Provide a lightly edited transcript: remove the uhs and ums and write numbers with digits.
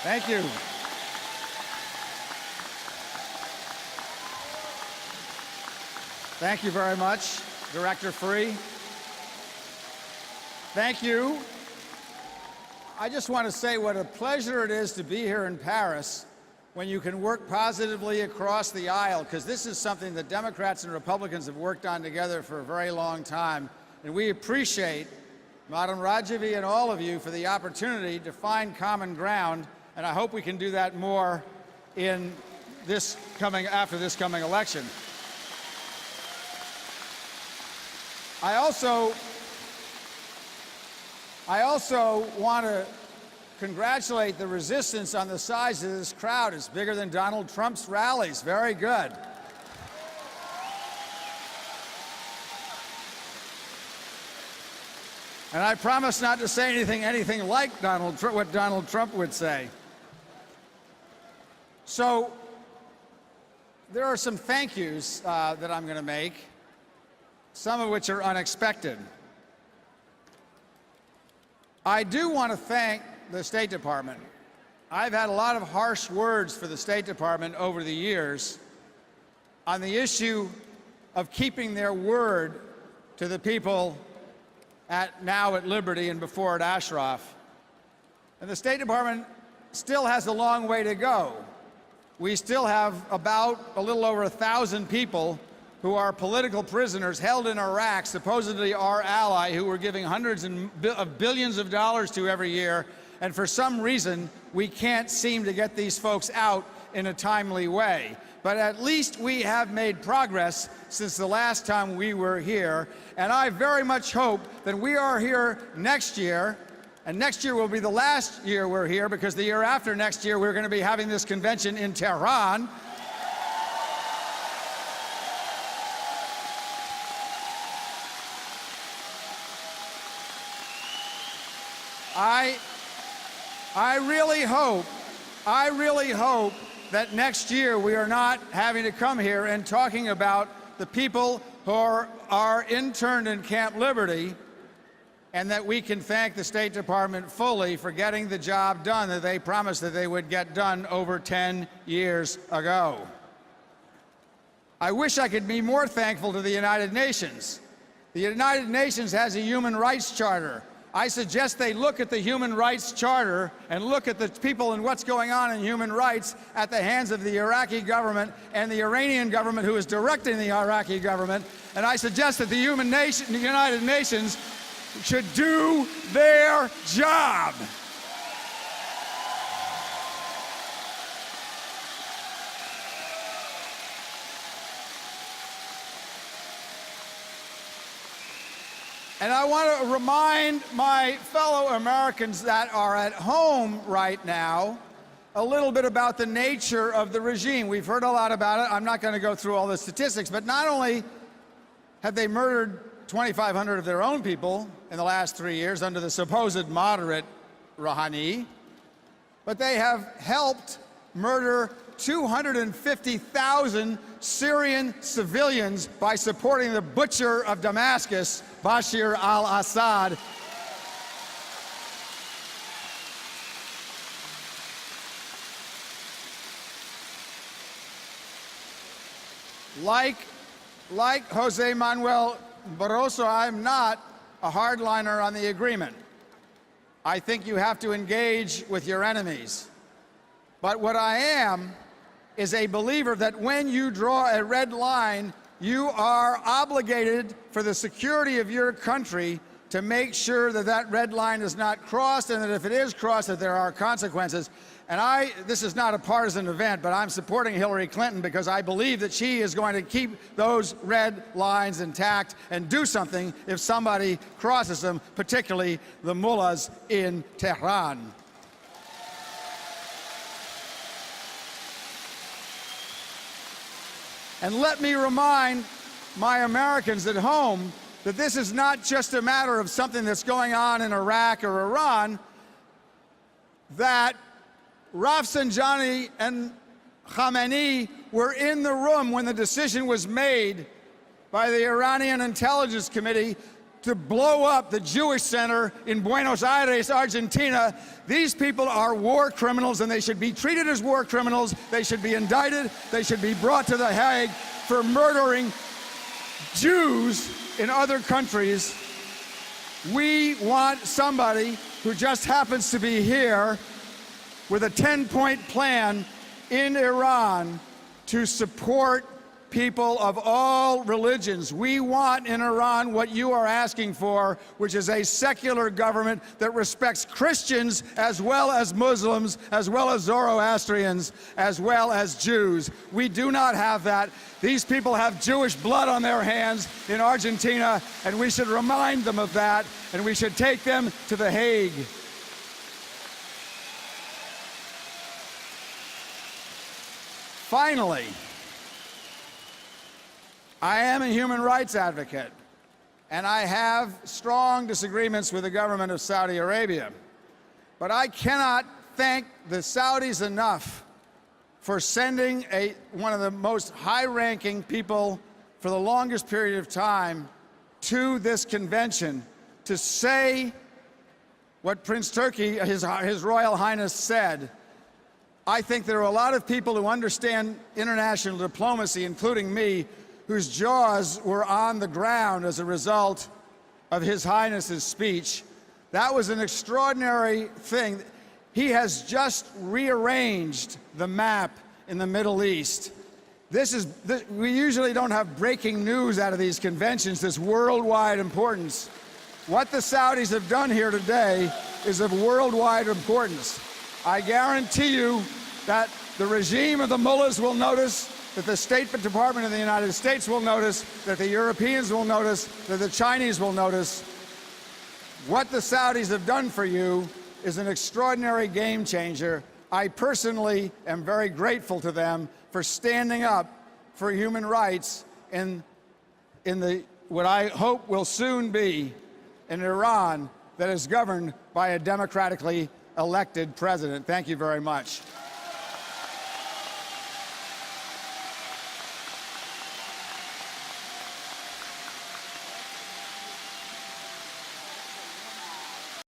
Thank you. Thank you very much, Director Free. Thank you. I just want to say what a pleasure it is to be here in Paris when you can work positively across the aisle, because this is something that Democrats and Republicans have worked on together for a very long time. And we appreciate Madam Rajavi and all of you for the opportunity to find common ground, and I hope we can do that more in after this coming election. I also want to congratulate the resistance on the size of this crowd. It's bigger than Donald Trump's rallies. Very good. And I promise not to say anything like what Donald Trump would say. So there are some thank yous that I'm going to make, some of which are unexpected. I do want to thank the State Department. I've had a lot of harsh words for the State Department over the years on the issue of keeping their word to the people now at Liberty and before at Ashraf. And the State Department still has a long way to go. We still have about a little over 1,000 people who are political prisoners held in Iraq, supposedly our ally, who we're giving hundreds of billions of dollars to every year. And for some reason, we can't seem to get these folks out in a timely way. But at least we have made progress since the last time we were here. And I very much hope that we are here next year. And next year will be the last year we're here, because the year after next year, we're going to be having this convention in Tehran. I really hope that next year we are not having to come here and talking about the people who are interned in Camp Liberty, and that we can thank the State Department fully for getting the job done that they promised that they would get done over 10 years ago. I wish I could be more thankful to the United Nations. The United Nations has a human rights charter. I suggest they look at the Human Rights Charter and look at the people and what's going on in human rights at the hands of the Iraqi government and the Iranian government, who is directing the Iraqi government. And I suggest that the United Nations should do their job. And I want to remind my fellow Americans that are at home right now a little bit about the nature of the regime. We've heard a lot about it. I'm not going to go through all the statistics, but not only have they murdered 2,500 of their own people in the last 3 years under the supposed moderate Rouhani, but they have helped murder 250,000 Syrian civilians by supporting the butcher of Damascus, Bashar al-Assad. Like Jose Manuel Barroso, I'm not a hardliner on the agreement. I think you have to engage with your enemies. But what I am is a believer that when you draw a red line, you are obligated for the security of your country to make sure that that red line is not crossed, and that if it is crossed, that there are consequences. And this is not a partisan event, but I'm supporting Hillary Clinton because I believe that she is going to keep those red lines intact and do something if somebody crosses them, particularly the mullahs in Tehran. And let me remind my Americans at home that this is not just a matter of something that's going on in Iraq or Iran, that Rafsanjani and Khamenei were in the room when the decision was made by the Iranian Intelligence Committee to blow up the Jewish Center in Buenos Aires, Argentina. These people are war criminals, and they should be treated as war criminals. They should be indicted. They should be brought to The Hague for murdering Jews in other countries. We want somebody who just happens to be here with a 10-point plan in Iran to support people of all religions. We want in Iran what you are asking for, which is a secular government that respects Christians as well as Muslims, as well as Zoroastrians, as well as Jews. We do not have that. These people have Jewish blood on their hands in Argentina, and we should remind them of that, and we should take them to The Hague. Finally, I am a human rights advocate, and I have strong disagreements with the government of Saudi Arabia. But I cannot thank the Saudis enough for sending one of the most high-ranking people for the longest period of time to this convention to say what Prince Turki, His Royal Highness, said. I think there are a lot of people who understand international diplomacy, including me, whose jaws were on the ground as a result of His Highness's speech. That was an extraordinary thing. He has just rearranged the map in the Middle East. We usually don't have breaking news out of these conventions, this worldwide importance. What the Saudis have done here today is of worldwide importance. I guarantee you that the regime of the mullahs will notice, that the State Department of the United States will notice, that the Europeans will notice, that the Chinese will notice. What the Saudis have done for you is an extraordinary game changer. I personally am very grateful to them for standing up for human rights in what I hope will soon be an Iran that is governed by a democratically elected president. Thank you very much.